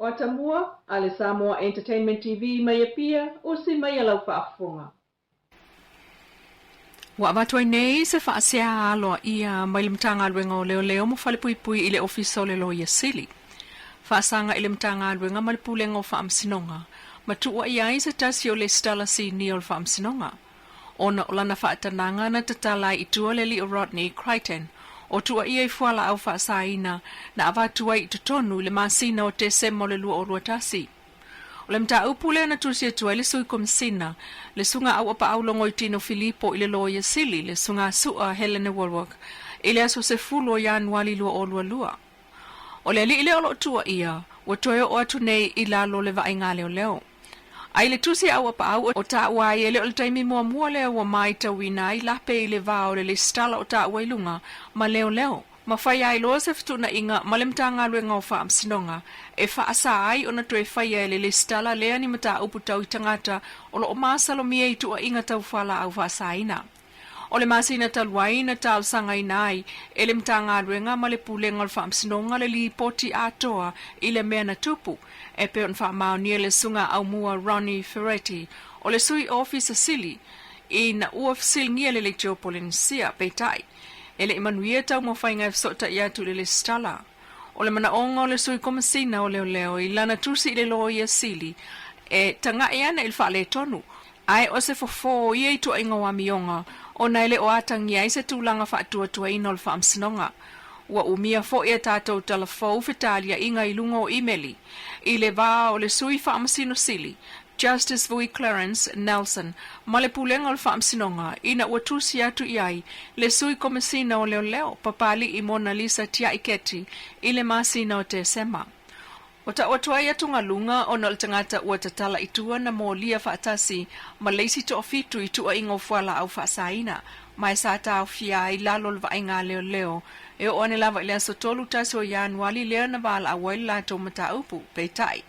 O Samoa, ale Samoa Entertainment TV mai pia o si mai lau whaafonga. Wa watoi nei se whaasea aloa ia mai le mtanga aluenga o leo mo whale pui ile ofisa o le lo ia sili. Whaasanga ile mtanga aluenga ma le pulenga o whaamsinonga. Ma tuua ia i se tasi o le stala si ni o le whaamsinonga. Ona o lana whaatananga na tatala i tua le li o Rodney Crichton. O tua ia i fuala au whaasaina na avatua i tutonu le masina o te semo le lua o ruatasi. O le mta upule na tusia tua le sui komisina, le sunga au apa au longo i tino Filipo ile lo ia sili, le sunga sua Helena Warwick, ile aso se fulo Januari lua o lua. O le ali ile olo tua ia, wa toyo o atu nei ila lo le vaingale o leo. Ai le tusia au apa au o ta wai ele o le taimi mua leo wa mai ta wina i lape ile vao le stala o ta wailunga ma leo. Ma whai ai loa se fituna inga ma le mtanga aluenga o whaamsinonga e whaasa ai o na tue whai ai le stala lea ni mata upu tau i tangata o lo o maasalo mia i tua inga tau whala au whaasa ina. O le masina taluai na tau sanga inai e le mtanga aluenga ma le pulenga o whaamsinonga le li poti atoa i le mea na tupu e pe on whaamao nia le sunga au mua Ronnie Ferretti o le sui officer sili i na uaf silngia le Geopolinsia peitai. Ele imanuia tau mo whainga e fsota i atu le stala. O le mana onga o le sui komisina o leo i lana tusi i le loa ia sili e tanga e ana il whaale tonu. Ai o se fofo ia i tua inga wa mionga o naile o atangi ai se tūlanga whaatua ina o le whaamsinonga. Ua umia fo ia tātou talafou fitalia inga i lunga o imeli. I le vā o le sui whaamasino sili. Justice Vili Clarence Nelson, ma le pulenga o le whaamsinonga, ina ua tusi atu iai, le sui komisina o leo, papali i Mona Lisa tia iketi, i le masina o te sema. O ta otua ia tunga lunga o na tangata ua tatala itua na mo lia whaatasi, ma leisi to ofitu i tua ingo fuala au whaasaina, mai sa tau fia i lalo le vainga leo, e o ane lava ilea so tolu tasi o Januari lea na vala a waila to mata upu, peitai.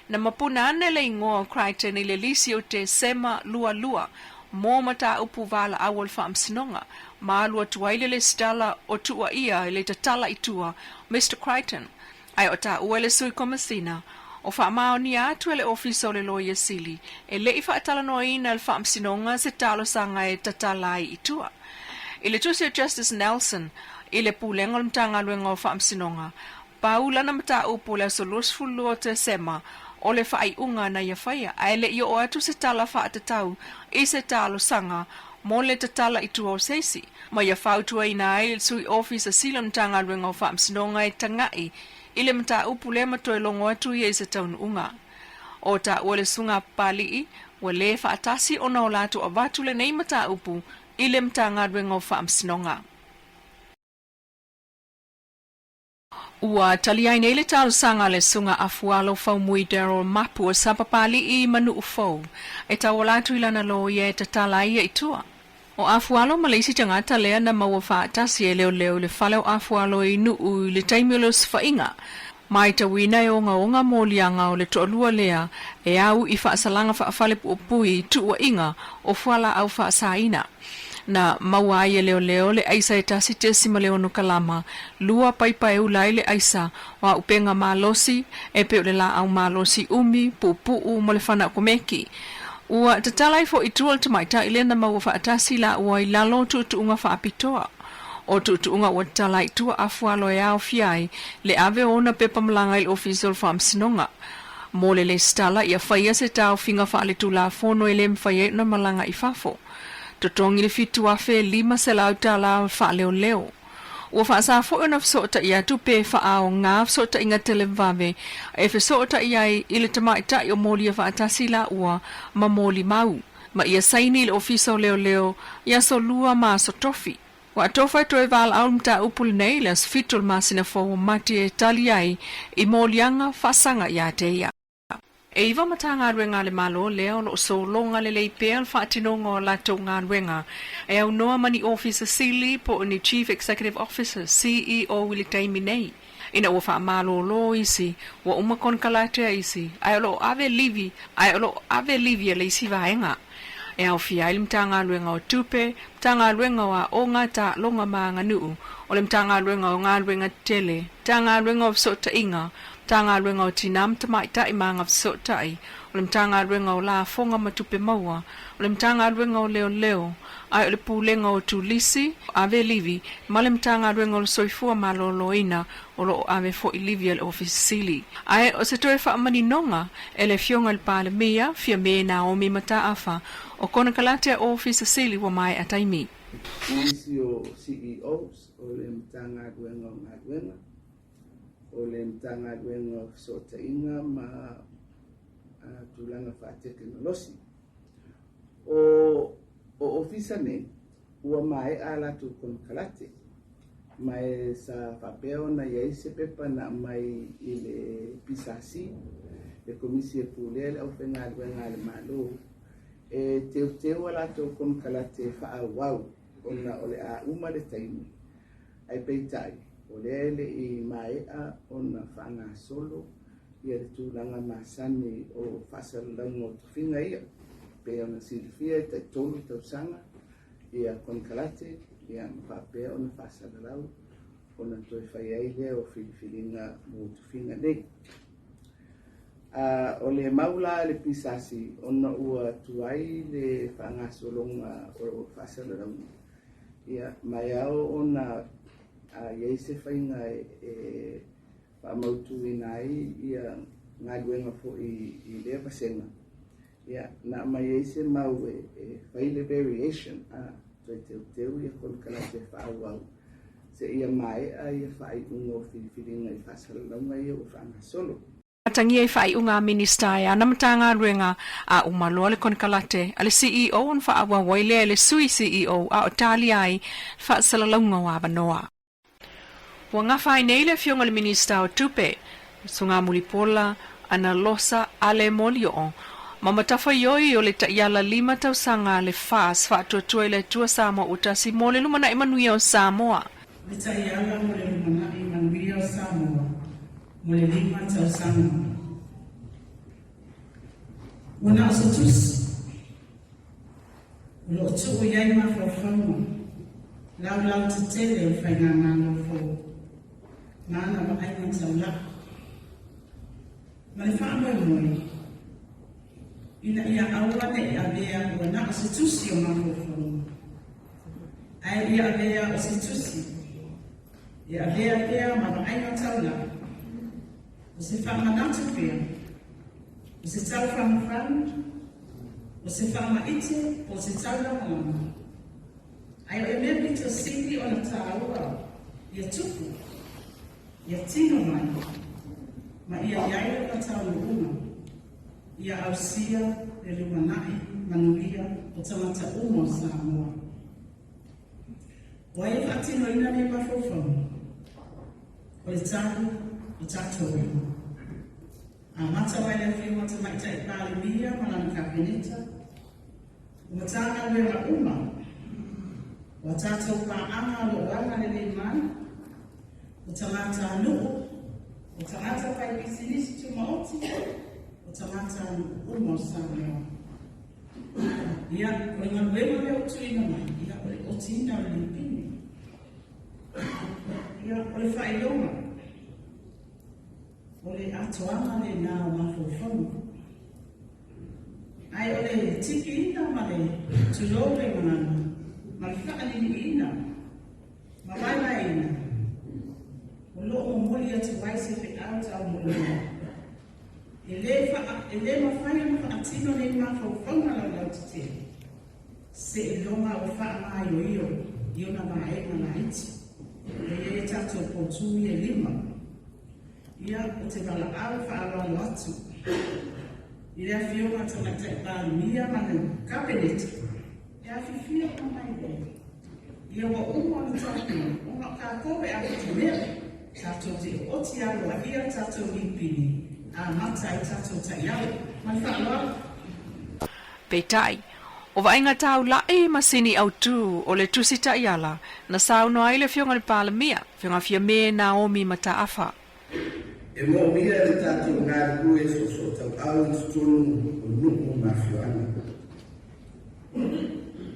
Na mapuna ane le ingoa Crichton i le lisi o te sema lua, mō mata upu vala awal whaamsinonga, ma alua tuaile le stala o tua ia le tatala i tua, Mr. Crichton. Ai o ta uele sui komisina, o whaamao ni atu ele ofisa o le loia sili, e le i whaatala noa ina le whaamsinonga se talo sanga e tatalai i tua. I le tusi o Justice Nelson, i le pulenga mtanga luenga o whaamsinonga, paula na mata upu le solus fulu o te sema, o le whai unga na ia whaia, ai le i o atu se tala whaatatau, i se talo sanga, mo le tatala i tua o seisi. Ma ia whautua ina ai sui ofisa silon tanga ruenga o whaamsinonga e tangai, i le mata upu le matoe longo atu i se taunu unga. O ta ua le sunga palii, wa le whaatasi o na o latu o vatu le nei mata upu, i le mtanga ruenga o whaamsinonga. Ua taliai nei le tau sanga le sunga afualo fau mui Daryl Mapu o sapapali i manu ufou. E tau latu ilana lo ia e tatala ia i tua. O afualo malaisi tangata lea na maua whaatasi e leo le whaleo afualo i nuu le taimiolus whainga. Mai ta wina e onga molianga o le toalua lea e au i whaasalanga whaafale puopui tua inga o whala au whaasaina. Na mawai e leo le aisa e tasi te sima leo no kalama, lua paipa e ulai le aisa, wa upenga malosi, e peo le la au malosi umi, pupu mo le whana komeki. Ua tatalai fo itual tamaita ile na maua whaatasi la ua i lalo tuunga whaapitoa. O tuunga ua talai tua afualo e au fiai, le ave ona pepa malanga il official whaamsinonga. Mole le stala ia whaia se tau finga whaale tu la fono ele mwhaia na malanga i fafo. Totongi le fitu afe 5 se lau tala wha leo. Ua whaasa fo na fsota ia tupe whaao ngā fsota inga televave e fsota ia i le tamaita i o moli a whaatasi la ua ma moli mau. Ma ia saini le ofisa leo ia so lua ma so tofi. Wa tofa e toe val au mta upul nei le fitul masina fo mati e tali ai i molianga whasanga ia te ia. E iwa matanga ruenga le malo leo lo so longa le leipea al whaatinonga o lato ngā ruenga. E au noa mani officer Sili po ni Chief Executive Officer CEO Vili taimi nei. Ina ua wha malo lo isi, ua umakon kalatea isi, ai lo ave livi le isi vaenga. E au fia ili mtanga ruenga o tupe, mtanga ruenga wa o ngata longa maa nganuu, o le mtanga ruenga o ngā ruenga tele, mtanga ruenga o sota inga, Tanga luenga o tinam tamai tai manga so tai. O le mtanga luenga o la fonga matupe maua. O le mtanga luenga o leo leo. Ai o le pulenga o tulisi, ave livi, ma le mtanga luenga o le soifua maloloina o lo ave fo ilivia le ofisili. Ai o se toe wha maninonga e le fionga le pale mea, fia me na o mi mata afa, o kona kalatea o ofisa sili wa mai ataimi. Isi o CEOs o le mtanga luenga o ngaluenga. O le mtanga luenga o sota inga ma tulanga wha teknolosi. O ofisa ne, ua mai ala tu kon kalate. Mai sa papeo na yaise pepa na mai ile pisasi. Le komisi e pulele au whenga luenga le malo. E teo ala tu kon kalate wha wau. Ona ole a uma le taimi. Ai peitai. Ole ele I mai a ona whanga solo. Ia le tūlanga masani o whasalango tuwhinga ia. Pe ona silifia te tolu tau sanga. Ia kon kalate. Ia mwhapea ona whasalalau. Ona toi whaiaile o whiliwhilinga mo tuwhinga nei. O le maula le pisasi. Ona ua tuai le whanga solonga o whasalalau. Ia mai au ona iai se whainga e whamautu inai ia ngā luenga fo I lea pasenga. Ia na mai iai se mau e whaile variation toi teu ia kon kalate whaawau. Se ia mai ia whai ungo whiliwhilinga I whasalaunga ia o whanga solo. Tangi e whai unga minista e ana matanga ruenga a umaloa le kon kalate a le CEO on wha awa waile le sui CEO a o tali ai wha salalaunga wa wanoa. Wa ngā whai nei le fionga le minista o tupe, sunga mulipola ana losa ale moli o. Mamatafa yoi o le taiala 5 tausanga le fas wha tuatua le tua Samoa utasi mo le lumana imanuia o Samoa. Le taiala mo le lumana imanuia o Samoa. Mo le 5 tausanga. Wana o se tusi. Lo tuu iai mawhawhaunga. Lau te tele o whainga ngāna whau. Ngāna wa aina tau la. Ma le whaamoi moi. Ina ia awane I avea wana o se tusi o mawhawhaunga. Ai ia avea o se tusi. Ia avea pia ma wa aina tau la. O se whaamanatu pia. O se tau whamawhanu. O se whaamaite o se tau la mama. Ai o e mea pito siki o na tāua. Ia tupu. Ia tino mai. Ma ia iaia ka tau una. Ia ausia e lumanai manuia o tamata umo Samoa. O e whatino ina ne mawhawhau. O le tāu o tātou. A mata wai le whiu mata mai tai pāle mia malana kabineta. O tāna wera uma. O tātou pāanga o wanga le mai. O tamata nuu. O tamata pai pisinisi tu maoti. O tamata umo Samoa. Ia, o ngā wema leo tuina mai. Ia, o le otina o le lipini. Ia, o le whailonga. O le atoanga le nā o mawhawhau. Ai o le tiki ina ma le tulore manana. Ma le whaanini ina. Ma waila ina. O loo moli atu waise pe auta o moli. E le mawhaia ma whaatino le mawhawhau na lau te. Se e longa o wha o io. Io na mae na iti. E e tato potu e 5. Ia o te wala au whaaloalo atu. I rea whionga tana te pālu mia manu kabinet. Ia whiwhia o mai e. Ia wa umo anu tāpina. Unga ka kowe a te mea. Tato te oti alo a ia tato wipini. A mata I tato tai au. Mai whaaloalo. Peitai. O vainga tau lai masini au tu o le tusi taiala. Na sauno ai le whionga le pāle mea. Whionga fia me Naomi mata afa. E mo mia le tātou ngā rue so tau au I tutunu o nuku mawhiwana.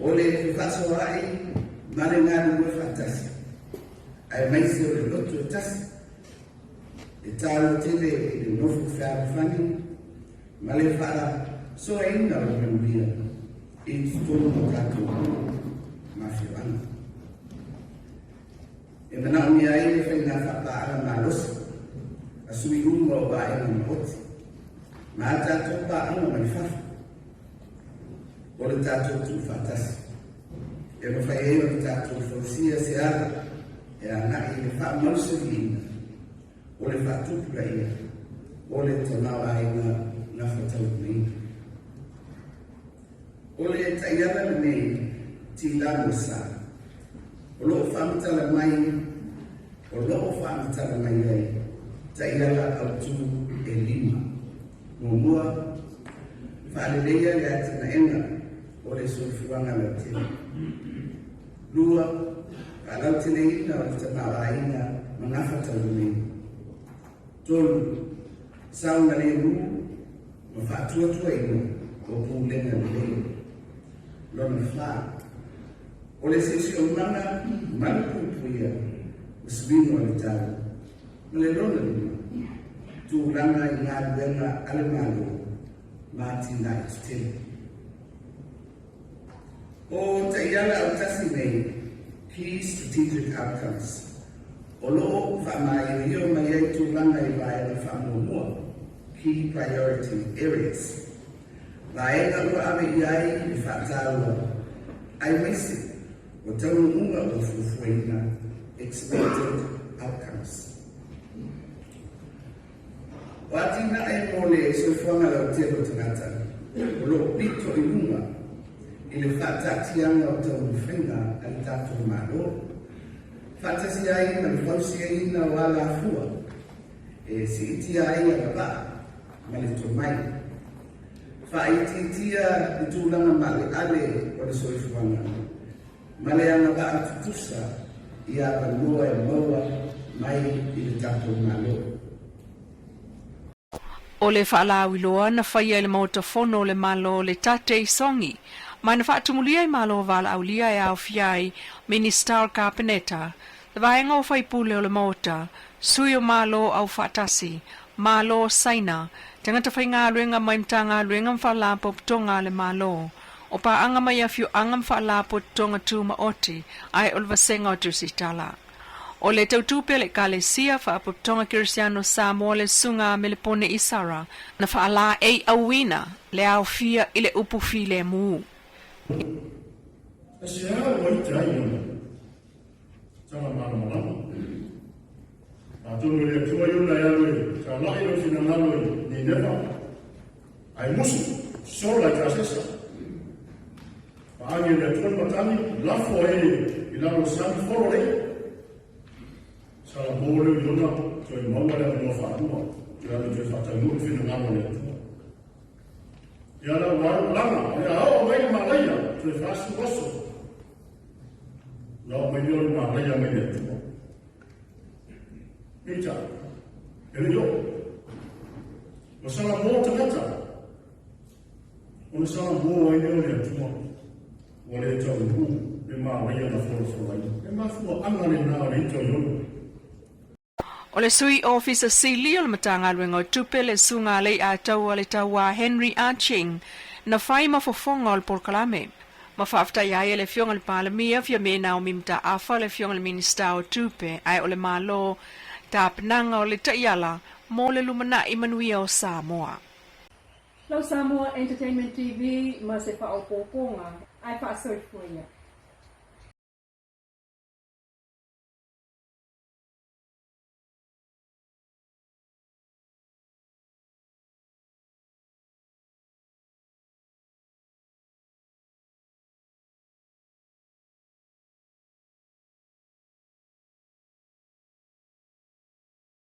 O le whiwhaso ai, mare ngā rue whatasi. Ai maisi o le lotu o tasi. e talo tele e le nofu whaafani, ma le whaara so e ina o membia e tutonu o kato ma whiwana. E mana o mea e whaina whapaara ma losi, a sui unga o wa e na moti, ma a tato pa anga mai whafu, o le tato tu whatasi. E no whai e o le tato whausia se ala, e ana i le wha mausari ina, o le wha tupura ia, o le tonawa aina na whatau nei. O le taiala nei ti lano sa, o loo whamatala mai, o loo whamatala mai ai, taiala au tu e lima. Mua, whaalereia le atina enga, o le sofiwanga la tira. Lua, alau tine ina o te mawaina manafata umi. Tolu, saunga le ru, ma whaatua tua ino, o pūlenga le. Lona wha. O le sisi o mana, mana pupuia, o swino o le tau. Ma le lona lima, tu ranga i ngā ruenga ale malo, mati nā i tene. O te iala au tasi nei, key strategic outcomes. O loo whamai rio mai ei tu ranga i vai na whamua, key priority areas. Vai na ua ame i ai i whataua, ai maisi, o taunu unga o fufuina, expected outcomes. O atina e mole e soifwanga lau tero tangata, o loo pito i unga, i le whaatatianga o tau mwhenga al tātou mālo. Whaatasi ai na mwhausi ai na wala fua, e si iti ai a gaba, ma le to mai. Whaiti itia i tūlanga male ale o le soifwanga, ma le anga ba atutusa i a wanoa e maua mai i le tātou mālo. O le whaalauiloa na whaia le mautafono le malo le tate i songi, mai na whaatumulia i malo wala aulia e au fiai Minister Carpeneta, le vaenga o whaipule o le mauta, sui o malo au whaatasi, malo saina, tangata whainga ruenga mai mtanga ruenga mwhalapo ptonga le malo, o pa anga mai afiu anga mwhalapo tonga tuma oti, ai o le vasenga o Tulimatala. O le tautupe le kalesia whaapoptonga Kirisiano Samoa le sunga me le pone isara na whaala ei awina le au fia i le upufi le mu. Asia wai te ai ona. Tanga mana mana. A tunu le tua iuna e alue, ka lai o fina naloi ni nefa. Ai musu, sola i kasesa. Pa angi le tulimatala, lafo e i lalo sami foro le. Sala mole i lona, toi maua le anua whaanua, i lalo toi whatanua fina naloi le tua. Ia la waru langa, ia ao mai malaia, toi whaasu waso. Nau mai yori malaia mai le tua. Mita, ele yo. O sala mo tangata. O sala mo ai yori le tua. O le tau hu, e malaia na foro ai. E mafua angane na le tau yori. O le sui officer sili o le matanga luenga o tupe le sunga lei a taua le taua Henry Arching na whai mafofonga o le porkalame. Ma whaafta iai le fionga le palamia fia mena o mimta afa le fionga le minista o tupe ai o le malo ta penanga o le taiala mo le lumana i manuia o Samoa. Lau Samoa Entertainment TV ma se wha o pōponga ai wha soifuia.